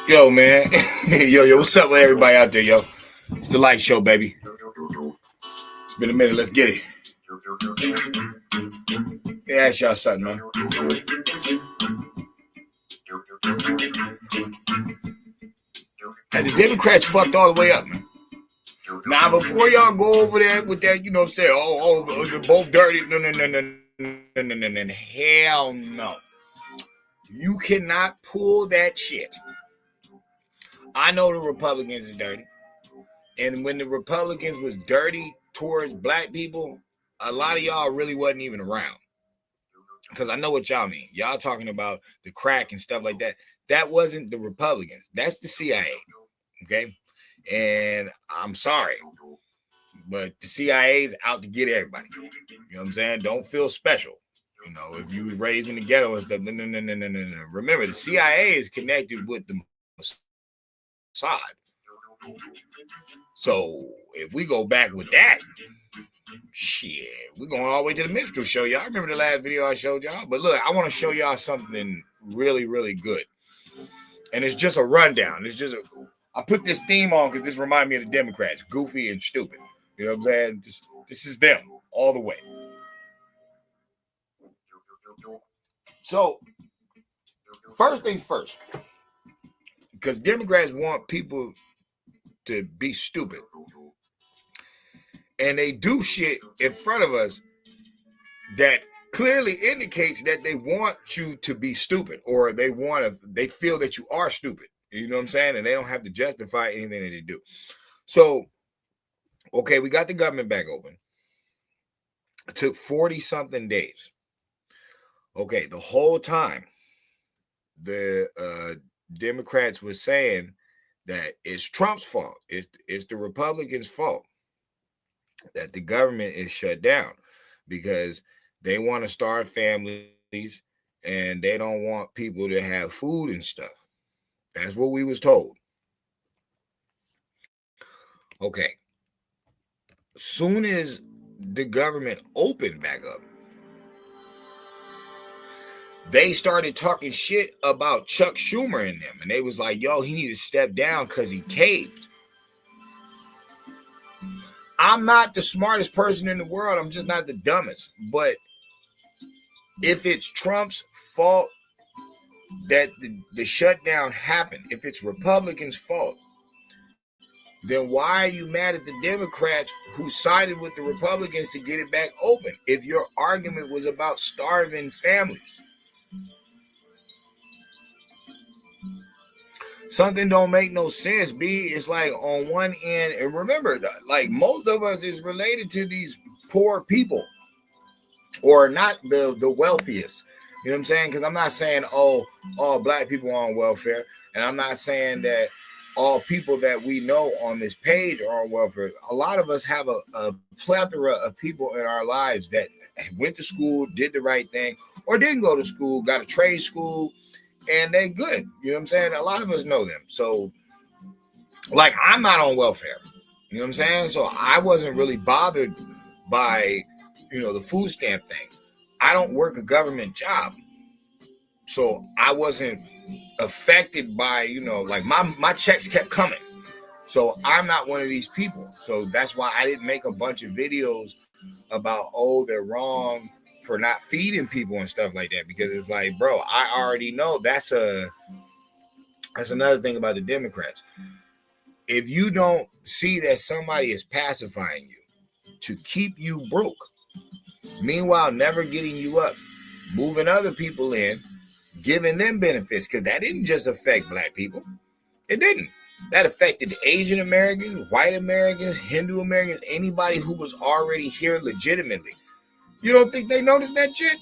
Yo, man. Yo, what's up with everybody out there, yo? It's the Light Show, baby. It's been a minute. Let's get it. Yeah, ask y'all something, man. And the Democrats fucked all the way up, man. Now, before y'all go over there with that, say, they're both dirty. No. Hell no. You cannot pull that shit. I know the Republicans is dirty. And when the Republicans was dirty towards black people, a lot of y'all really wasn't even around. Because I know what y'all mean. Y'all talking about the crack and stuff like that. That wasn't the Republicans. That's the CIA. Okay? And I'm sorry, but the CIA is out to get everybody. You know what I'm saying? Don't feel special. If you was raised in the ghetto and stuff, no. Remember, the CIA is connected with the Mossad. So if we go back with that, shit, we're going all the way to the minstrel show, y'all. Remember the last video I showed y'all? But look, I want to show y'all something really, really good. And it's just a rundown. I put this theme on because this reminds me of the Democrats, goofy and stupid. You know what I'm saying? This is them all the way. So, first things first, because Democrats want people to be stupid. And they do shit in front of us that clearly indicates that they want you to be stupid, or they feel that you are stupid. You know what I'm saying? And they don't have to justify anything that they do. So, okay, we got the government back open. It took 40-something days. Okay, the whole time, the Democrats were saying that it's Trump's fault. It's the Republicans' fault that the government is shut down because they want to start families and they don't want people to have food and stuff. That's what we was told. Okay. Soon as the government opened back up, they started talking shit about Chuck Schumer and them. And they was like, yo, he need to step down because he caved. I'm not the smartest person in the world. I'm just not the dumbest. But if it's Trump's fault that the shutdown happened, if it's Republicans' fault, then why are you mad at the Democrats who sided with the Republicans to get it back open if your argument was about starving families? Something don't make no sense, B. It's like on one end, and remember, like most of us is related to these poor people or not the wealthiest. You know what I'm saying? Because I'm not saying all black people are on welfare, and I'm not saying that all people that we know on this page are on welfare. A lot of us have a plethora of people in our lives that went to school, did the right thing, or didn't go to school, got a trade school, and they good. You know what I'm saying? A lot of us know them. So, like, I'm not on welfare. You know what I'm saying? So I wasn't really bothered by, the food stamp thing. I don't work a government job. So I wasn't affected by, like my checks kept coming. So I'm not one of these people. So that's why I didn't make a bunch of videos about, they're wrong for not feeding people and stuff like that, because it's like, bro, I already know that's another thing about the Democrats. If you don't see that somebody is pacifying you to keep you broke, meanwhile never getting you up, moving other people in, giving them benefits, because that didn't just affect black people. It didn't. That affected Asian Americans, white Americans, Hindu Americans, anybody who was already here legitimately. You don't think they noticed that shit?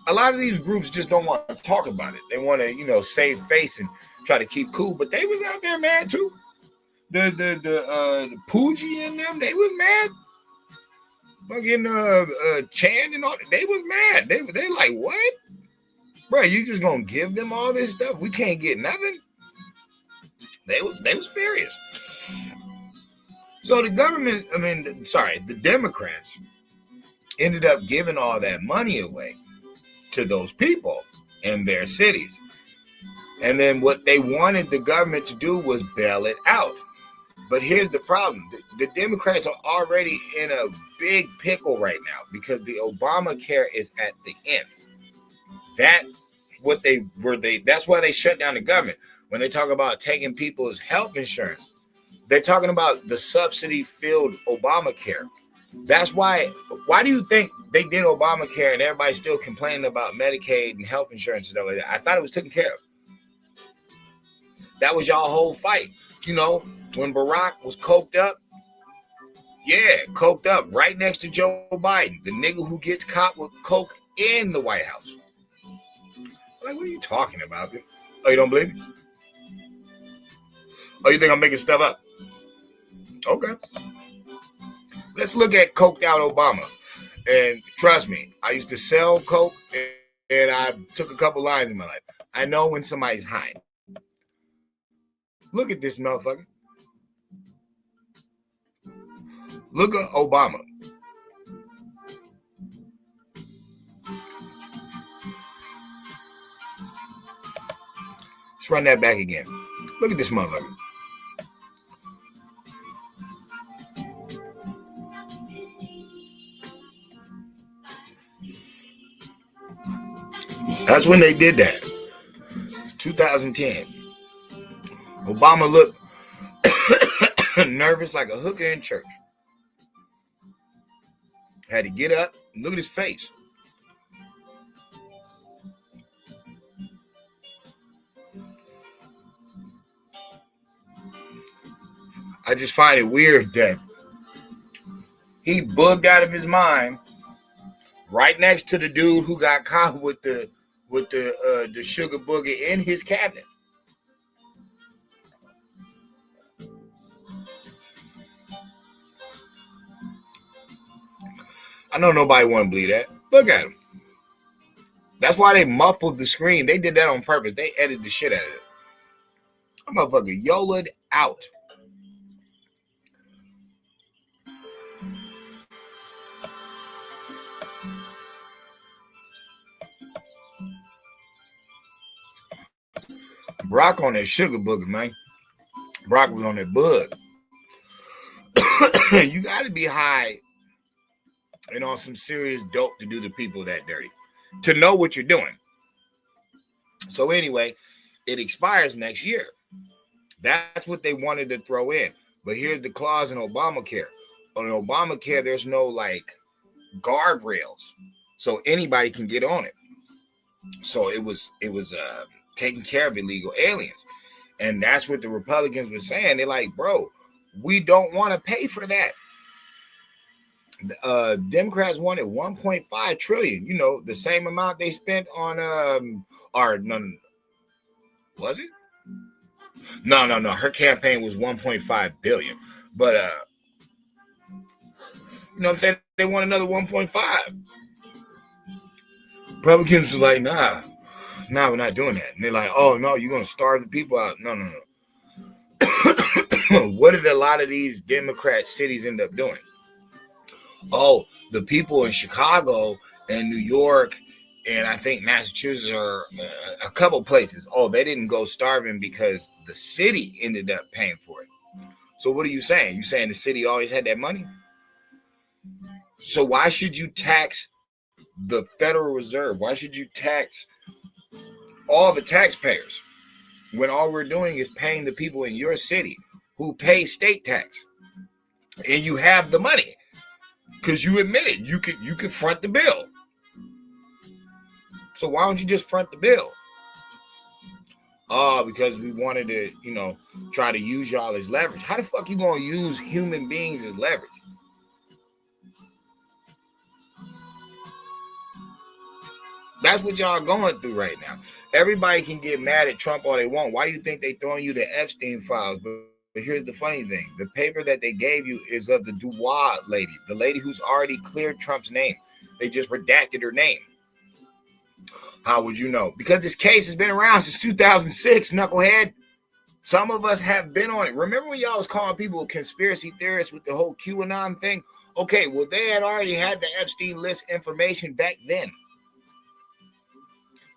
A lot of these groups just don't want to talk about it. They want to, save face and try to keep cool. But they was out there mad too. The Poogie and them, they was mad. Fucking Chan and all, they was mad. They like, what? Bro, you just gonna give them all this stuff? We can't get nothing. They was furious. So the government, the Democrats ended up giving all that money away to those people in their cities. And then what they wanted the government to do was bail it out. But here's the problem. The Democrats are already in a big pickle right now because the Obamacare is at the end. That's why they shut down the government. When they talk about taking people's health insurance, they're talking about the subsidy-filled Obamacare. That's why do you think they did Obamacare and everybody's still complaining about Medicaid and health insurance and stuff like that? I thought it was taken care of. That was y'all whole fight. When Barack was coked up, right next to Joe Biden, the nigga who gets caught with coke in the White House. Like, what are you talking about? Oh, you don't believe me? Oh, you think I'm making stuff up? Okay. Let's look at coked out Obama. And trust me, I used to sell coke and I took a couple lines in my life. I know when somebody's high. Look at this motherfucker. Look at Obama. Let's run that back again. Look at this motherfucker. That's when they did that. 2010. Obama looked nervous like a hooker in church. Had to get up and look at his face. I just find it weird that he bugged out of his mind right next to the dude who got caught with the sugar booger in his cabinet. I know nobody want to believe that. Look at him. That's why they muffled the screen. They did that on purpose. They edited the shit out of it. I'm motherfucker YOLA'd out. Brock on that sugar booger, man. Brock was on that bug. You got to be high and on some serious dope to do the people that dirty, to know what you're doing. So anyway, it expires next year. That's what they wanted to throw in. But here's the clause in Obamacare. On Obamacare, there's no guardrails, so anybody can get on it. So it was taking care of illegal aliens, and that's what the Republicans were saying. They're like, bro, we don't want to pay for that. Democrats wanted 1.5 trillion. The same amount they spent on was it? No. Her campaign was 1.5 billion, but you know what I'm saying? They want another 1.5. Republicans were like, nah, we're not doing that. And they're like, oh no, you're gonna starve the people out. No. What did a lot of these Democrat cities end up doing? Oh, the people in Chicago and New York and I think Massachusetts or a couple places. Oh, they didn't go starving because the city ended up paying for it. So what are you saying? You saying the city always had that money? So why should you tax the Federal Reserve? Why should you tax all the taxpayers when all we're doing is paying the people in your city who pay state tax? And you have the money because you admitted you could front the bill. So why don't you just front the bill? Because we wanted to, try to use y'all as leverage. How the fuck you gonna use human beings as leverage? That's what y'all going through right now. Everybody can get mad at Trump all they want. Why do you think they throwing you the Epstein files? But here's the funny thing. The paper that they gave you is of the Dubois lady, the lady who's already cleared Trump's name. They just redacted her name. How would you know? Because this case has been around since 2006, knucklehead. Some of us have been on it. Remember when y'all was calling people conspiracy theorists with the whole QAnon thing? Okay, well, they had already had the Epstein list information back then.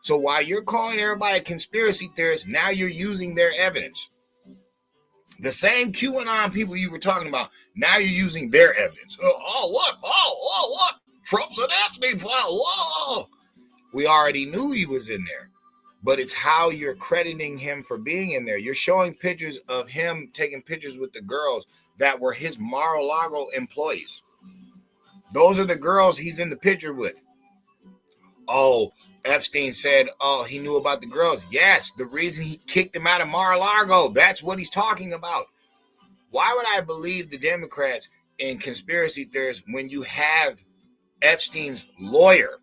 So while you're calling everybody a conspiracy theorist, now you're using their evidence. The same QAnon people you were talking about, now you're using their evidence. Oh, look. Oh, look. Trump's an Epstein file. Whoa. We already knew he was in there. But it's how you're crediting him for being in there. You're showing pictures of him taking pictures with the girls that were his Mar-a-Lago employees. Those are the girls he's in the picture with. Oh, Epstein said, oh, he knew about the girls. Yes, the reason he kicked him out of Mar-a-Lago. That's what he's talking about. Why would I believe the Democrats in conspiracy theories when you have Epstein's lawyer?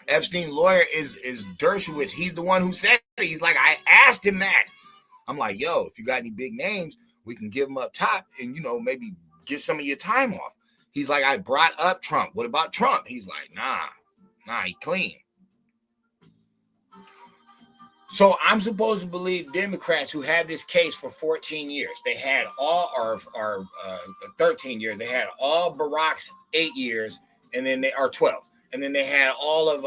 Epstein's lawyer is Dershowitz. He's the one who said it. He's like, I asked him that. I'm like, yo, if you got any big names, we can give them up top and, maybe get some of your time off. He's like, I brought up Trump. What about Trump? He's like, nah, he clean. So I'm supposed to believe Democrats who had this case for 14 years. They had all, or 13 years. They had all Barack's 8 years, and then they are 12. And then they had all of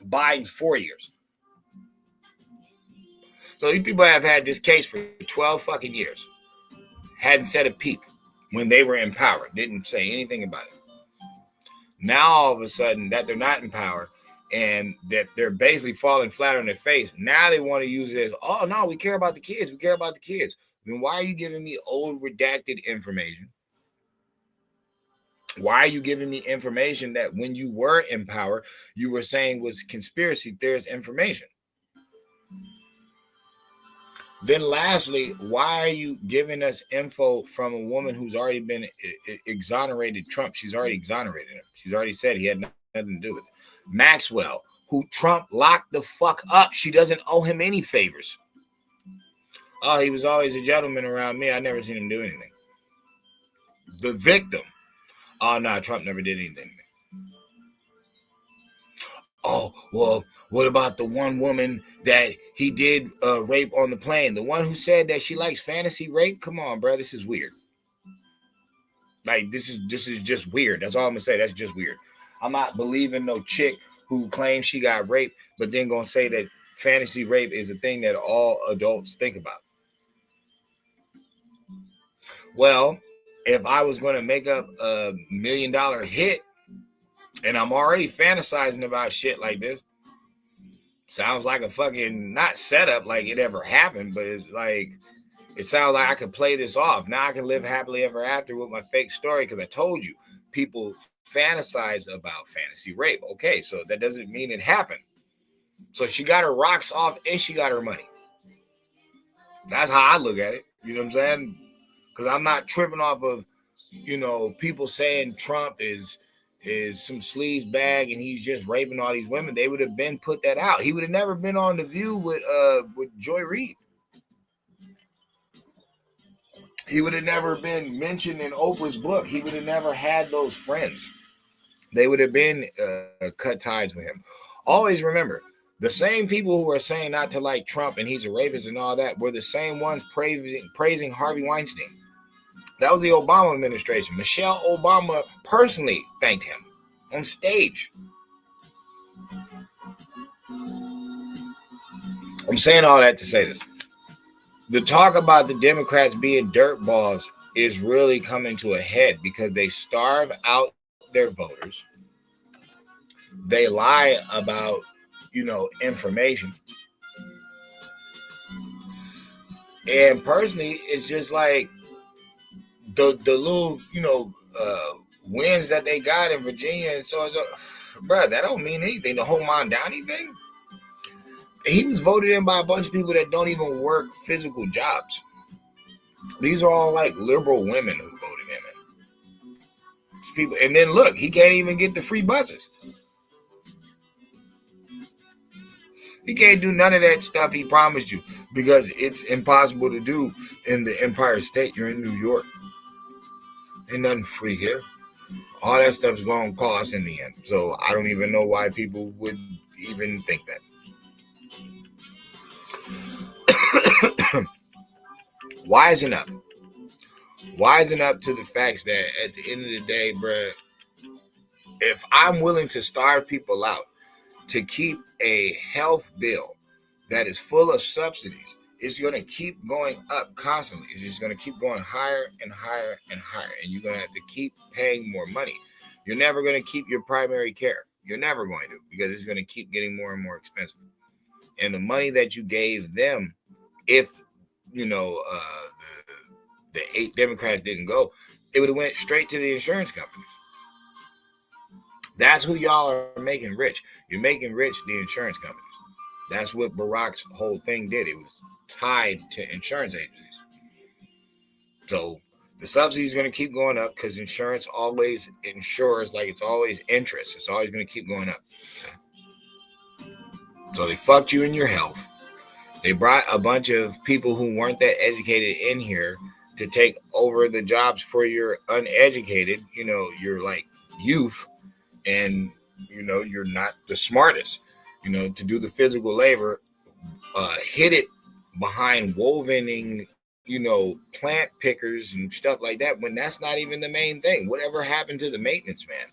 Biden's 4 years. So these people have had this case for 12 fucking years. Hadn't said a peep when they were in power. Didn't say anything about it. Now, all of a sudden, that they're not in power and that they're basically falling flat on their face, now they want to use it as, oh, no, we care about the kids. We care about the kids. Then why are you giving me old redacted information? Why are you giving me information that when you were in power, you were saying was conspiracy theorist information? Then lastly, why are you giving us info from a woman who's already been exonerated Trump? She's already exonerated him. She's already said he had nothing to do with it. Maxwell, who Trump locked the fuck up. She doesn't owe him any favors. Oh, he was always a gentleman around me. I never seen him do anything. The victim. Oh, no, Trump never did anything. Oh, well, what about the one woman that he did rape on the plane? The one who said that she likes fantasy rape? Come on, bro, this is weird. Like, this is just weird. That's all I'm going to say. That's just weird. I'm not believing no chick who claims she got raped, but then going to say that fantasy rape is a thing that all adults think about. Well, if I was going to make up $1 million hit, and I'm already fantasizing about shit like this, sounds like a fucking, not setup like it ever happened, but it's like, it sounds like I could play this off. Now I can live happily ever after with my fake story because I told you, people fantasize about fantasy rape. Okay, so that doesn't mean it happened. So she got her rocks off and she got her money. That's how I look at it. You know what I'm saying? Because I'm not tripping off of, people saying Trump is some sleaze bag and he's just raping all these women. They would have been put that out. He would have never been on The View with Joy Reid. He would have never been mentioned in Oprah's book. He would have never had those friends. They would have been cut ties with him. Always remember, the same people who are saying not to like Trump and he's a rapist and all that were the same ones praising Harvey Weinstein. That was the Obama administration. Michelle Obama personally thanked him on stage. I'm saying all that to say this. The talk about the Democrats being dirtballs is really coming to a head because they starve out their voters. They lie about, information. And personally, it's just like the little, wins that they got in Virginia and so on. Bro, that don't mean anything. The whole Mondani thing. He was voted in by a bunch of people that don't even work physical jobs. These are all like liberal women who voted in it. People, and then look, he can't even get the free buses. He can't do none of that stuff he promised you because it's impossible to do in the Empire State. You're in New York. Ain't nothing free here. All that stuff's going to cost in the end. So I don't even know why people would even think that. Wising up. Wising up to the facts that at the end of the day, bruh, if I'm willing to starve people out to keep a health bill that is full of subsidies, it's going to keep going up constantly. It's just going to keep going higher and higher and higher. And you're going to have to keep paying more money. You're never going to keep your primary care. You're never going to, because it's going to keep getting more and more expensive. And the money that you gave them, if, the 8 Democrats didn't go, it would have went straight to the insurance companies. That's who y'all are making rich. You're making rich the insurance companies. That's what Barack's whole thing did. It was tied to insurance agencies. So the subsidy is going to keep going up because insurance always insures, like it's always interest. It's always going to keep going up. So they fucked you in your health. They brought a bunch of people who weren't that educated in here to take over the jobs for your uneducated, you're like youth, and, you're not the smartest, to do the physical labor, hit it behind wovening, plant pickers and stuff like that, when that's not even the main thing. Whatever happened to the maintenance man?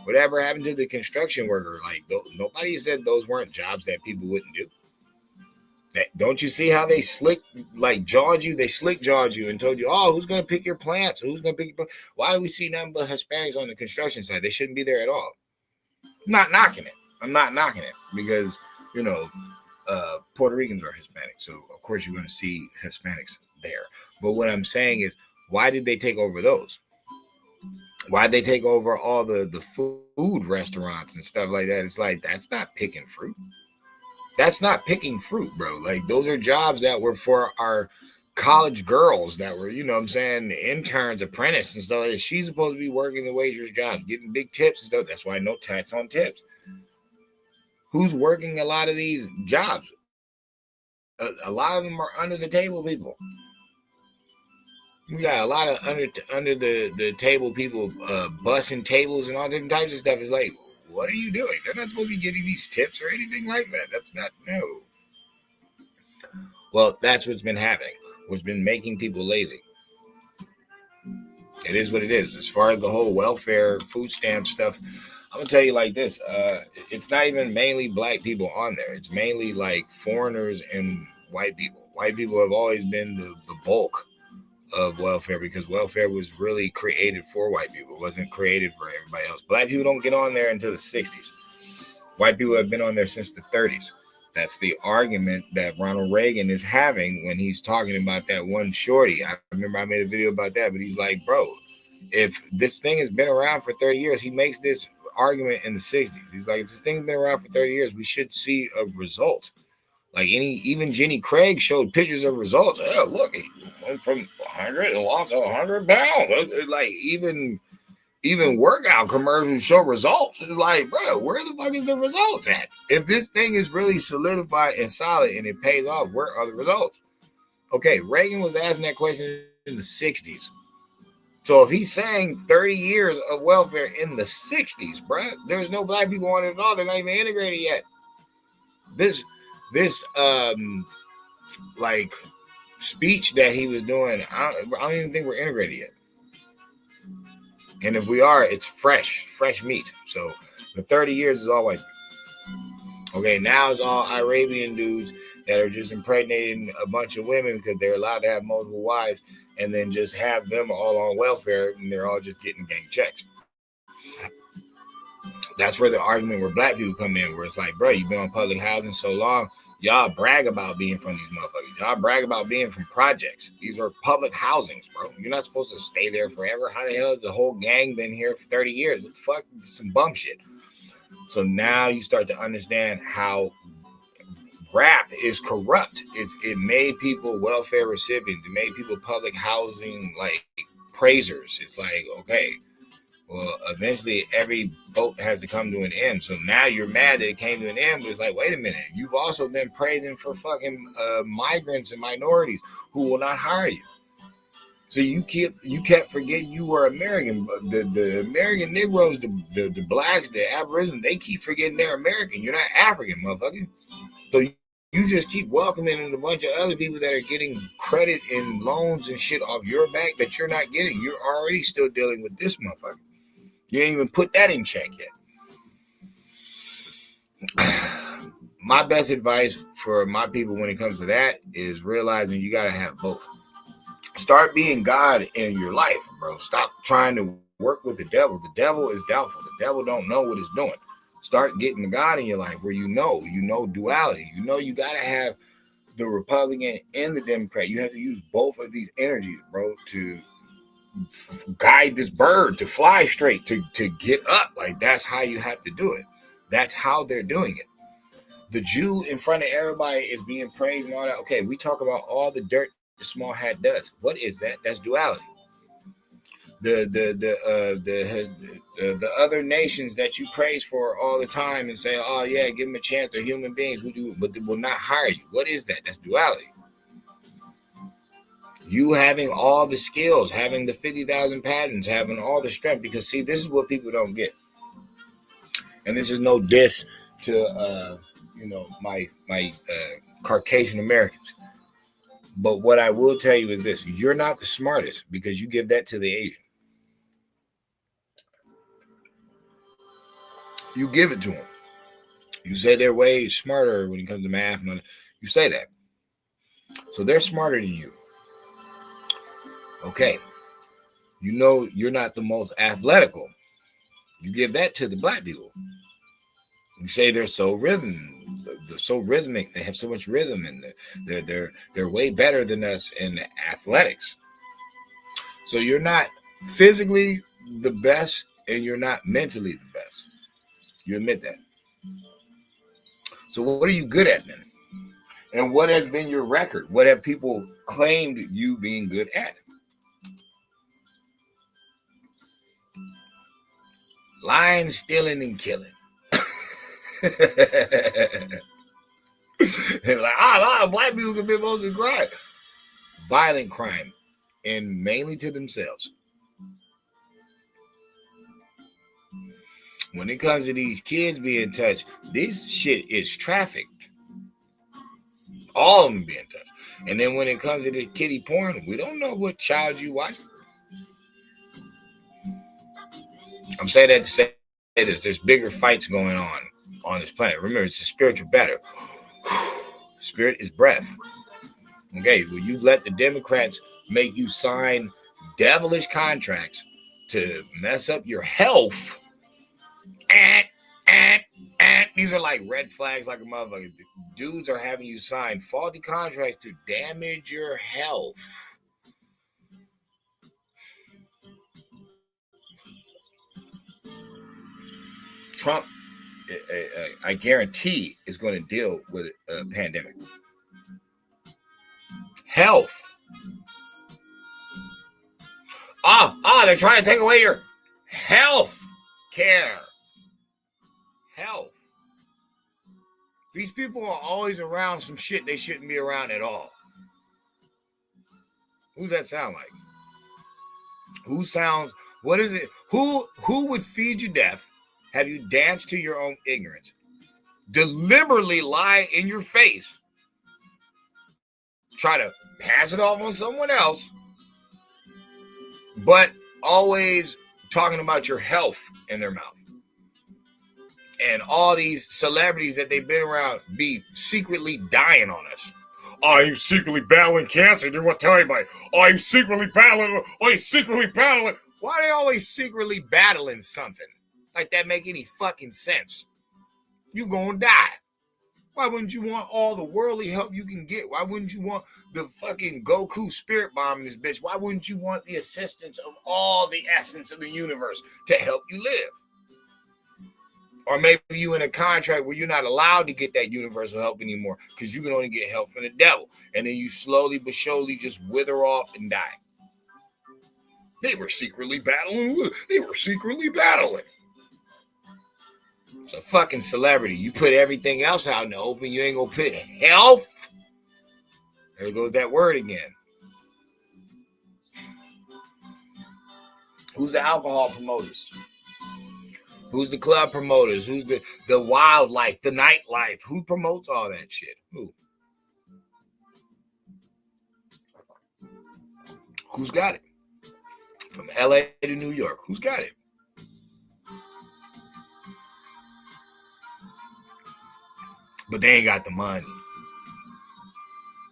Whatever happened to the construction worker? Like, nobody said those weren't jobs that people wouldn't do. Don't you see how they jawed you? They slick jawed you and told you, oh, who's going to pick your plants? Who's going to pick your plants? Why do we see nothing but Hispanics on the construction side? They shouldn't be there at all. I'm not knocking it. Because, Puerto Ricans are Hispanic. So, of course, you're going to see Hispanics there. But what I'm saying is, why did they take over those? Why did they take over all the food restaurants and stuff like that? It's like, that's not picking fruit. That's not picking fruit, bro. Like, those are jobs that were for our college girls that were, interns, apprentices and stuff like that. She's supposed to be working the waitress job, getting big tips and stuff. That's why no tax on tips. Who's working a lot of these jobs? A lot of them are under the table people. We got a lot of under the table people bussing tables and all different types of stuff. It's like, what are you doing? They're not supposed to be getting these tips or anything like that. That's not, no. Well, that's what's been happening. What's been making people lazy. It is what it is. As far as the whole welfare, food stamp stuff, I'm going to tell you like this. It's not even mainly black people on there. It's mainly like foreigners and white people. White people have always been the bulk of welfare, because welfare was really created for white people. It wasn't created for everybody else. Black people don't get on there until the 60s. White people have been on there since the 30s. That's the argument that Ronald Reagan is having when he's talking about that one shorty. I remember I made a video about that, but he's like, bro, if this thing has been around for 30 years, he makes this argument in the 60s. He's like, if this thing's been around for 30 years, we should see a result. Like even Jenny Craig showed pictures of results. Oh, look, he went from 100 and lost 100 pounds. Like even workout commercials show results. It's like, bro, where the fuck is the results at? If this thing is really solidified and solid and it pays off, where are the results? Okay, Reagan was asking that question in the 60s. So if he's saying 30 years of welfare in the 60s, bro, there's no black people on it at all. They're not even integrated yet. This like speech that he was doing, I don't even think we're integrated yet. And if we are, it's fresh meat. So the 30 years is all white. Okay, now it's all Arabian dudes that are just impregnating a bunch of women because they're allowed to have multiple wives, and then just have them all on welfare, and they're all just getting gang checks. That's where the argument where black people come in, where it's like, bro, you've been on public housing so long, y'all brag about being from these motherfuckers. Y'all brag about being from projects. These are public housings, bro. You're not supposed to stay there forever. How the hell has the whole gang been here for 30 years? What the fuck? This is some bum shit. So now you start to understand how rap is corrupt. It made people welfare recipients. It made people public housing like praisers. It's like, okay, well, eventually every boat has to come to an end. So now you're mad that it came to an end, but it's like, wait a minute, you've also been praising for fucking migrants and minorities who will not hire you. So you kept forgetting you were American. The American Negroes, the blacks, the Aborigines, they keep forgetting they're American. You're not African, motherfucker. So you just keep welcoming a bunch of other people that are getting credit and loans and shit off your back that you're not getting. You're already still dealing with this motherfucker. You ain't even put that in check yet. My best advice for my people when it comes to that is realizing you got to have both. Start being God in your life, bro. Stop trying to work with the devil. The devil is doubtful. The devil don't know what it's doing. Start getting the God in your life where you know duality. You got to have the Republican and the Democrat. You have to use both of these energies, bro, to guide this bird to fly straight, to get up. Like, that's how you have to do it. That's how they're doing it. The Jew in front of everybody is being praised and all that. Okay, we talk about all the dirt the small hat does. What is that? That's duality. The other nations that you praise for all the time and say, oh yeah, give them a chance. They're human beings who do, but they will not hire you. What is that? That's duality. You having all the skills, having the 50,000 patents, having all the strength. Because see, this is what people don't get, and this is no diss to my Caucasian Americans. But what I will tell you is this: you're not the smartest because you give that to the Asian. You give it to them. You say they're way smarter when it comes to math. And you say that. So they're smarter than you. Okay. You know you're not the most athletical. You give that to the black people. You say they're so rhythmic. They have so much rhythm, and they're way better than us in athletics. So you're not physically the best, and you're not mentally the best. You admit that. So what are you good at then? And what has been your record? What have people claimed you being good at? Lying, stealing, and killing. And like, black people commit most of the crime. Violent crime, and mainly to themselves. When it comes to these kids being touched, this shit is trafficked. All of them being touched. And then when it comes to this kiddie porn, we don't know what child you watch. I'm saying that to say this: there's bigger fights going on this planet. Remember, it's a spiritual battle. Spirit is breath. Okay, well, you let the Democrats make you sign devilish contracts to mess up your health. These are like red flags, like a motherfucker. Dudes are having you sign faulty contracts to damage your health. Trump, I guarantee, is going to deal with a pandemic. Health. They're trying to take away your health care. Health. These people are always around some shit they shouldn't be around at all. Who's that sound like? What is it? Who would feed you death, have you dance to your own ignorance, deliberately lie in your face, try to pass it off on someone else, but always talking about your health in their mouth? And all these celebrities that they've been around be secretly dying on us. Are you secretly battling cancer? They want to tell anybody. Are you secretly battling? Are you secretly battling? Why are they always secretly battling something? Like that make any fucking sense? You gonna die. Why wouldn't you want all the worldly help you can get? Why wouldn't you want the fucking Goku spirit bomb in this bitch? Why wouldn't you want the assistance of all the essence of the universe to help you live? Or maybe you in a contract where you're not allowed to get that universal help anymore because you can only get help from the devil. And then you slowly but surely just wither off and die. They were secretly battling. It's a fucking celebrity. You put everything else out in the open, you ain't gonna put health. There goes that word again. Who's the alcohol promoters? Who's the club promoters? Who's the wildlife, the nightlife? Who promotes all that shit? Who? Who's got it? From LA to New York, who's got it? but they ain't got the money.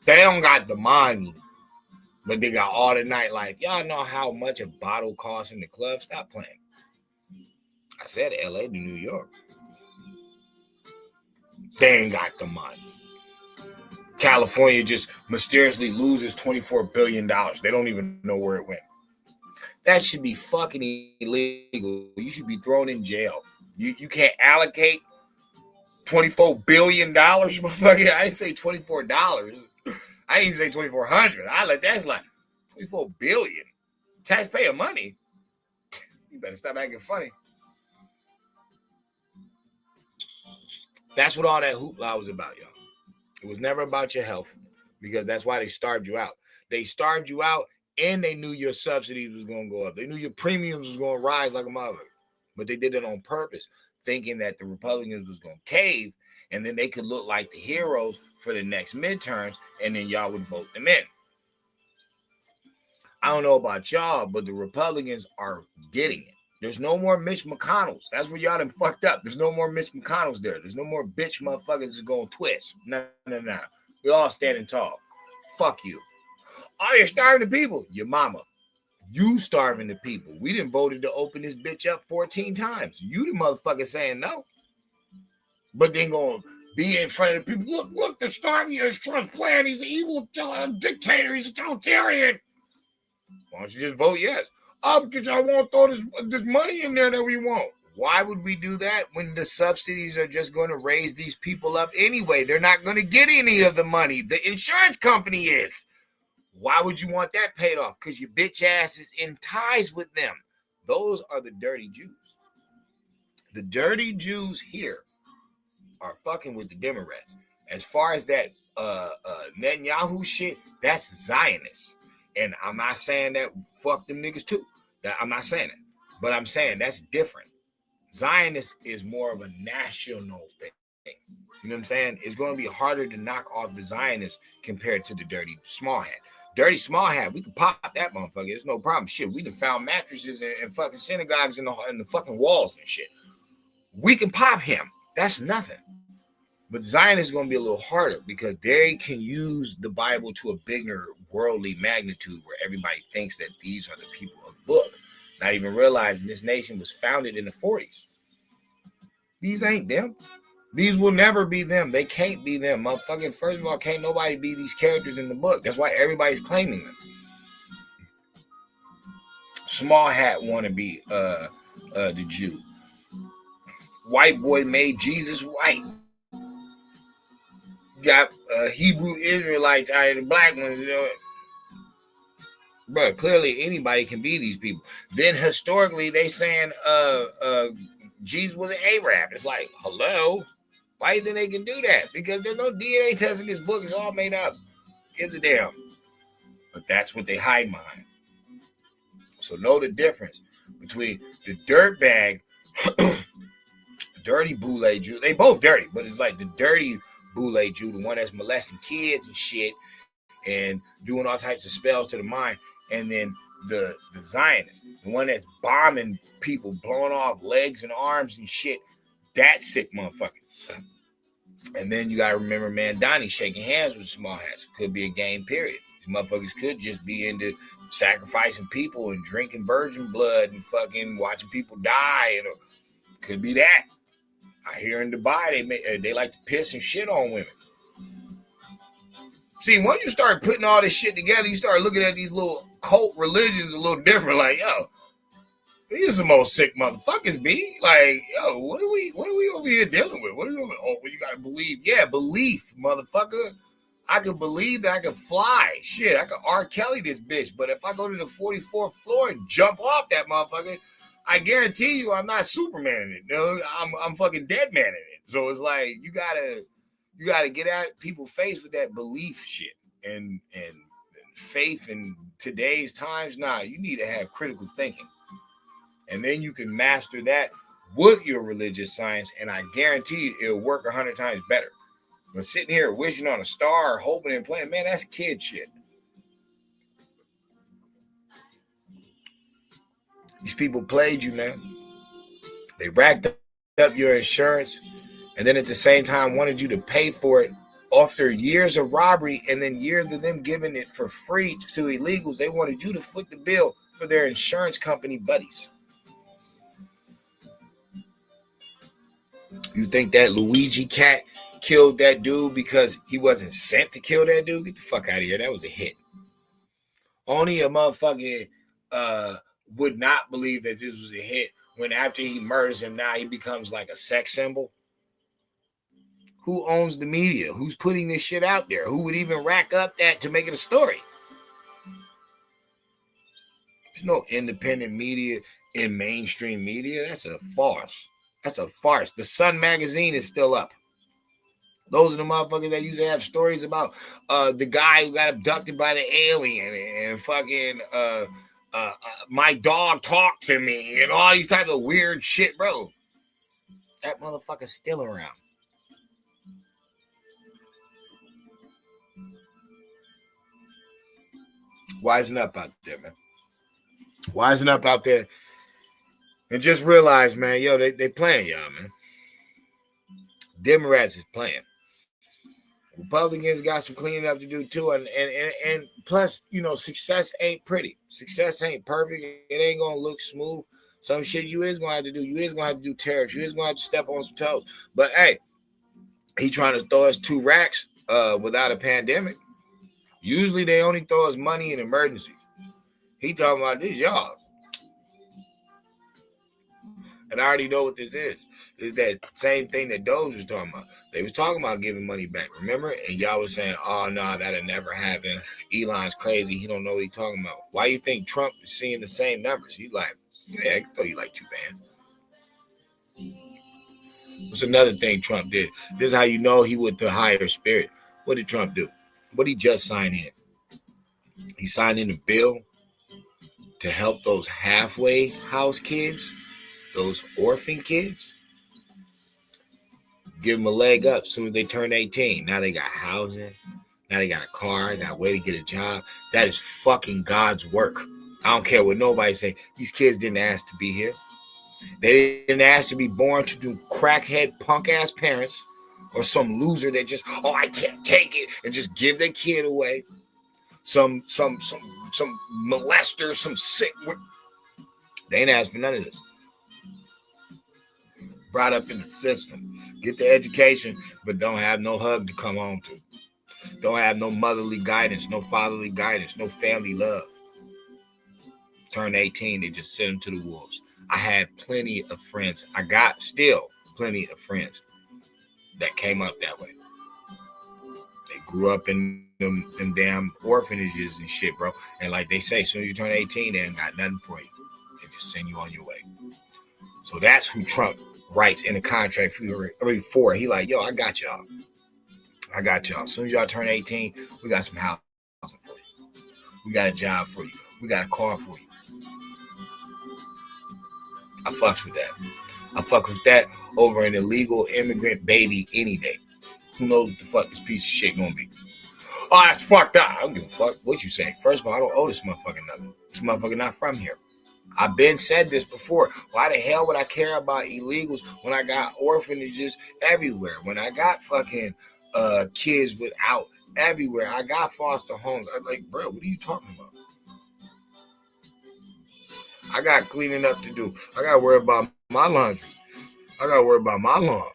They don't got the money, but they got all the nightlife. Y'all know how much a bottle costs in the club? Stop playing. I said LA to New York. They ain't got the money. California just mysteriously loses $24 billion. They don't even know where it went. That should be fucking illegal. You should be thrown in jail. You can't allocate $24 billion. Motherfucker. I didn't say $24. I didn't even say 2,400. That's like 24 billion. Taxpayer money. You better stop acting funny. That's what all that hoopla was about, y'all. It was never about your health, because that's why they starved you out. They starved you out, and they knew your subsidies was going to go up. They knew your premiums was going to rise like a mother. But they did it on purpose, thinking that the Republicans was going to cave, and then they could look like the heroes for the next midterms, and then y'all would vote them in. I don't know about y'all, but the Republicans are getting it. There's no more Mitch McConnells. That's where y'all done fucked up. There's no more Mitch McConnells there. There's no more bitch motherfuckers that's going to twist. No. We all standing tall. Fuck you. Oh, you're starving the people. Your mama. You starving the people. We done voted to open this bitch up 14 times. You the motherfucker saying no. But then going to be in front of the people. Look, they're starving you. It's Trump's plan. He's an evil dictator. He's a totalitarian. Why don't you just vote yes? Oh, because y'all won't throw this money in there that we want. Why would we do that when the subsidies are just going to raise these people up anyway? They're not going to get any of the money. The insurance company is. Why would you want that paid off? Because your bitch ass is in ties with them. Those are the dirty Jews. The dirty Jews here are fucking with the Democrats. As far as that Netanyahu shit, that's Zionists. And I'm not saying that fuck them niggas too. I'm not saying it. But I'm saying that's different. Zionist is more of a national thing. You know what I'm saying? It's going to be harder to knock off the Zionists compared to the dirty small hat. Dirty small hat, we can pop that motherfucker. There's no problem. Shit, we done found mattresses and fucking synagogues in the fucking walls and shit. We can pop him. That's nothing. But Zion is going to be a little harder because they can use the Bible to a bigger worldly magnitude where everybody thinks that these are the people of the book. Not even realizing this nation was founded in the 40s. These ain't them. These will never be them. They can't be them. Motherfucking, first of all, can't nobody be these characters in the book. That's why everybody's claiming them. Small hat want to be the Jew. White boy made Jesus white. Got Hebrew Israelites out of the black ones, you know. But clearly anybody can be these people. Then historically they saying Jesus was an Arab. It's like, hello? Why do you think they can do that? Because there's no DNA test in this book. It's all made up. Gives a damn. But that's what they hide behind. So know the difference between the dirtbag, dirty boule Jew. They both dirty, but it's like the dirty boule Jew, the one that's molesting kids and shit and doing all types of spells to the mind. And then the Zionist, the one that's bombing people, blowing off legs and arms and shit. That sick motherfucker. And then you got to remember, man, Donnie shaking hands with small hats. Could be a game, period. These motherfuckers could just be into sacrificing people and drinking virgin blood and fucking watching people die. You know, could be that. I hear in Dubai, they like to piss and shit on women. See, once you start putting all this shit together, you start looking at these little cult religions a little different. Like, yo, these are the most sick motherfuckers, B. Like, yo, what are we over here dealing with? What are we over? Oh, well, you gotta believe. Yeah, belief, motherfucker. I can believe that I can fly. Shit, I can R. Kelly this bitch. But if I go to the 44th floor and jump off that motherfucker, I guarantee you I'm not Superman in it. No, I'm fucking dead man in it. So it's like you gotta get at people's face with that belief shit and faith in today's times. Nah, you need to have critical thinking. And then you can master that with your religious science, and I guarantee you it'll work 100 times better. But sitting here wishing on a star, hoping and playing, man, that's kid shit. These people played you, man. They racked up your insurance, And then at the same time wanted you to pay for it after years of robbery and then years of them giving it for free to illegals. They wanted you to foot the bill for their insurance company buddies. You think that Luigi cat killed that dude because he wasn't sent to kill that dude? Get the fuck out of here. That was a hit. Only a motherfucker would not believe that this was a hit when after he murders him, now he becomes like a sex symbol. Who owns the media? Who's putting this shit out there? Who would even rack up that to make it a story? There's no independent media in mainstream media. That's a farce. That's a farce. The Sun magazine is still up. Those are the motherfuckers that used to have stories about the guy who got abducted by the alien and fucking my dog talked to me and all these types of weird shit, bro. That motherfucker's still around. Wisen up out there, man. Wisen up out there. And just realize, man, yo, they playing y'all, man. Democrats is playing. Republicans got some cleaning up to do too, and plus, you know, success ain't pretty. Success ain't perfect. It ain't gonna look smooth. Some shit you is gonna have to do. You is gonna have to do tariffs. You is gonna have to step on some toes. But hey, he trying to throw us 2 racks without a pandemic. Usually they only throw us money in emergencies. He talking about this, y'all. And I already know what this is. It's that same thing that Doge was talking about. They was talking about giving money back, remember? And y'all was saying, oh, no, that'll never happen. Elon's crazy. He don't know what he's talking about. Why you think Trump is seeing the same numbers? He's like, yeah, I can throw you like 2 bands. What's another thing Trump did? This is how you know he with the higher spirit. What did Trump do? What did he just sign in? He signed in a bill to help those halfway house kids, those orphan kids. Give them a leg up as soon as they turn 18. Now they got housing. Now they got a car. Got a way to get a job. That is fucking God's work. I don't care what nobody say. These kids didn't ask to be here. They didn't ask to be born to do crackhead punk-ass parents or some loser that just, oh, I can't take it, and just give their kid away. Some molester, some sick. They ain't asked for none of this. Brought up in the system. Get the education, but don't have no hug to come home to. Don't have no motherly guidance, no fatherly guidance, no family love. Turn 18, they just send them to the wolves. I had plenty of friends. I got still plenty of friends that came up that way. They grew up in them damn orphanages and shit, bro. And like they say, as soon as you turn 18, they ain't got nothing for you. They just send you on your way. So that's who Trump writes in the contract for. He like, yo, I got y'all. I got y'all. As soon as y'all turn 18, we got some housing for you. We got a job for you. We got a car for you. I fucks with that. I fuck with that over an illegal immigrant baby any day. Who knows what the fuck this piece of shit gonna be? Oh, that's fucked up. I don't give a fuck what you say. First of all, I don't owe this motherfucker nothing. This motherfucker not from here. I've been said this before. Why the hell would I care about illegals when I got orphanages everywhere? When I got fucking kids without everywhere. I got foster homes. I'm like, bro, what are you talking about? I got cleaning up to do. I got to worry about my laundry. I got to worry about my lawn.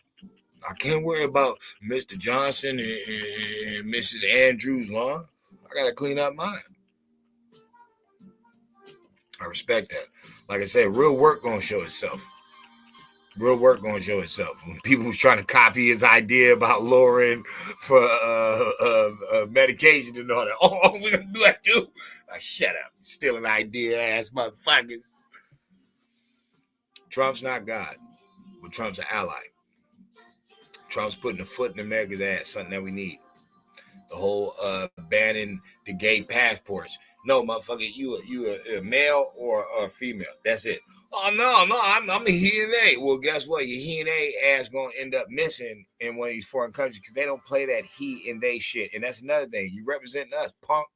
I can't worry about Mr. Johnson and Mrs. Andrews' lawn. I got to clean up mine. I respect that. Like I said, real work going to show itself. Real work going to show itself. When people was trying to copy his idea about lowering for medication and all that. Oh, we're going to do that too? Like, shut up. Still an idea, ass motherfuckers. Trump's not God, but Trump's an ally. Trump's putting a foot in America's ass, something that we need. The whole banning the gay passports. No, motherfucker, you a male or a female. That's it. Oh, no, I'm a he and they. Well, guess what? Your he and they ass going to end up missing in one of these foreign countries because they don't play that he and they shit. And that's another thing. You representing us, punk.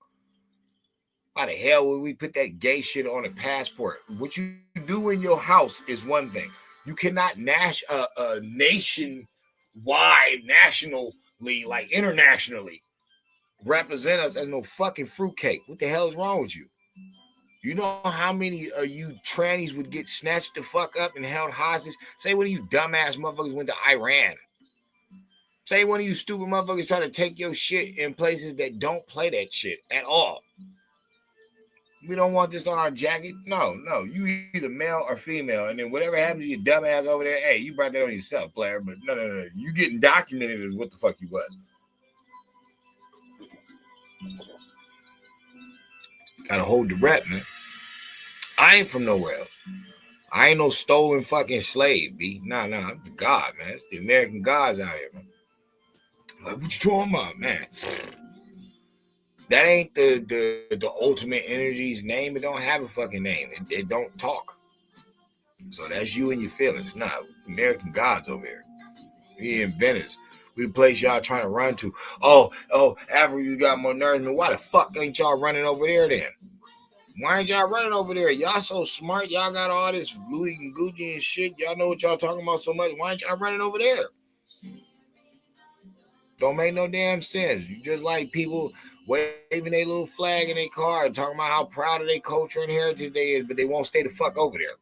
Why the hell would we put that gay shit on a passport? What you do in your house is one thing. You cannot nash a nation wide nationally, like internationally, represent us as no fucking fruitcake. What the hell is wrong with you? You know how many of you trannies would get snatched the fuck up and held hostage? Say one of you dumbass motherfuckers went to Iran. Say one of you stupid motherfuckers try to take your shit in places that don't play that shit at all. We don't want this on our jacket. No. You either male or female. And then whatever happens to your dumbass over there, hey, you brought that on yourself, player. But no. You getting documented as what the fuck you was. Gotta hold the rep, man. I ain't from nowhere else. I ain't no stolen fucking slave, B. Nah, I'm the God, man. It's the American gods out here, man. Like, what you talking about, man? That ain't the ultimate energy's name. It don't have a fucking name. It don't talk. So that's you and your feelings. Nah, American gods over here. We inventors. We the place y'all trying to run to. Oh, after you got more nourishment, why the fuck ain't y'all running over there then? Why ain't y'all running over there? Y'all so smart. Y'all got all this Louis and Gucci and shit. Y'all know what y'all talking about so much. Why ain't y'all running over there? Don't make no damn sense. You just like people waving their little flag in their car and talking about how proud of their culture and heritage they is, but they won't stay the fuck over there.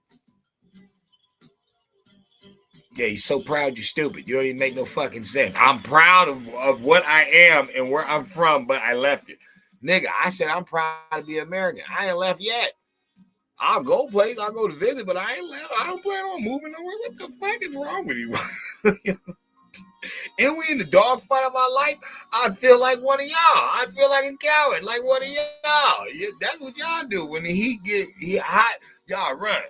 Yeah, you're so proud you're stupid. You don't even make no fucking sense. I'm proud of what I am and where I'm from, but I left it. Nigga, I said I'm proud to be American. I ain't left yet. I'll go place. I'll go to visit, but I ain't left. I don't plan on moving nowhere. What the fuck is wrong with you? And we in the dog fight of my life, I'd feel like one of y'all. I'd feel like a coward, like one of y'all. Yeah, that's what y'all do. When the heat get hot, y'all run.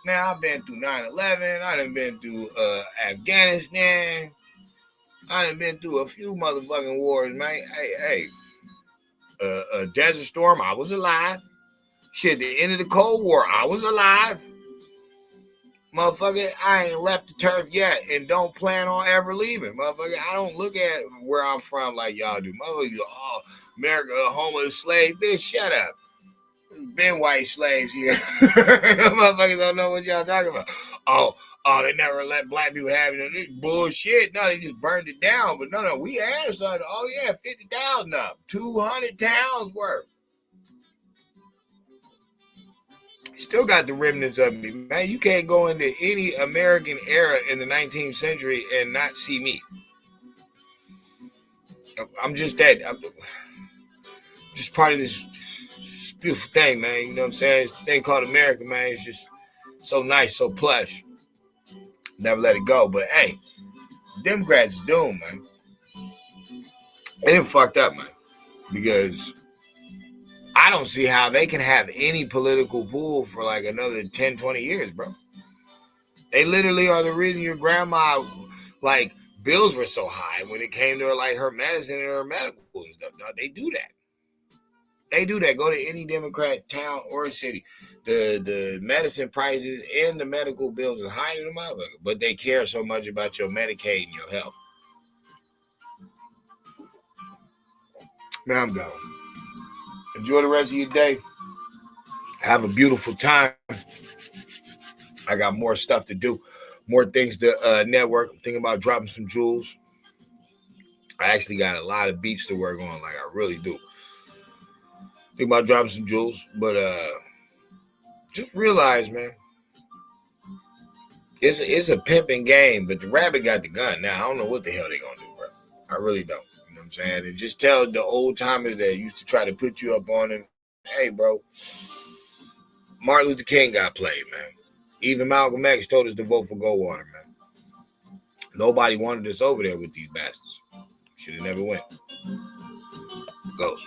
Now, I've been through 9/11. I done been through Afghanistan. I done been through a few motherfucking wars, man. Hey. Desert Storm, I was alive. Shit, the end of the Cold War, I was alive. Motherfucker, I ain't left the turf yet and don't plan on ever leaving. Motherfucker, I don't look at where I'm from like y'all do. Motherfucker, oh, America, a home of the slave. Bitch, shut up. Been white slaves here. Motherfuckers don't know what y'all talking about. Oh, they never let black people have it. Bullshit. No, they just burned it down. But no, we had something. Oh, yeah, 50,000 up. 200 towns worth. Still got the remnants of me, man. You can't go into any American era in the 19th century and not see me. I'm just that. I'm just part of this beautiful thing, man. You know what I'm saying? This thing called America, man. It's just so nice, so plush. Never let it go. But hey, Democrats is doomed, man. They done fucked up, man. Because I don't see how they can have any political pull for like another 10, 20 years, bro. They literally are the reason your grandma, like, bills were so high when it came to like her medicine and her medical and stuff. No, they do that. They do that. Go to any Democrat town or city. The medicine prices and the medical bills are higher than motherfucker, but they care so much about your Medicaid and your health. Man, I'm gone. Enjoy the rest of your day. Have a beautiful time. I got more stuff to do, more things to network. I'm thinking about dropping some jewels. I actually got a lot of beats to work on, like I really do. Think about dropping some jewels, but just realize, man, it's a pimping game. But the rabbit got the gun. Now I don't know what the hell they gonna do, bro. I really don't. You know what I'm saying? And just tell the old timers that used to try to put you up on it. Hey, bro, Martin Luther King got played, man. Even Malcolm X told us to vote for Goldwater, man. Nobody wanted us over there with these bastards. Should have never went. Goes.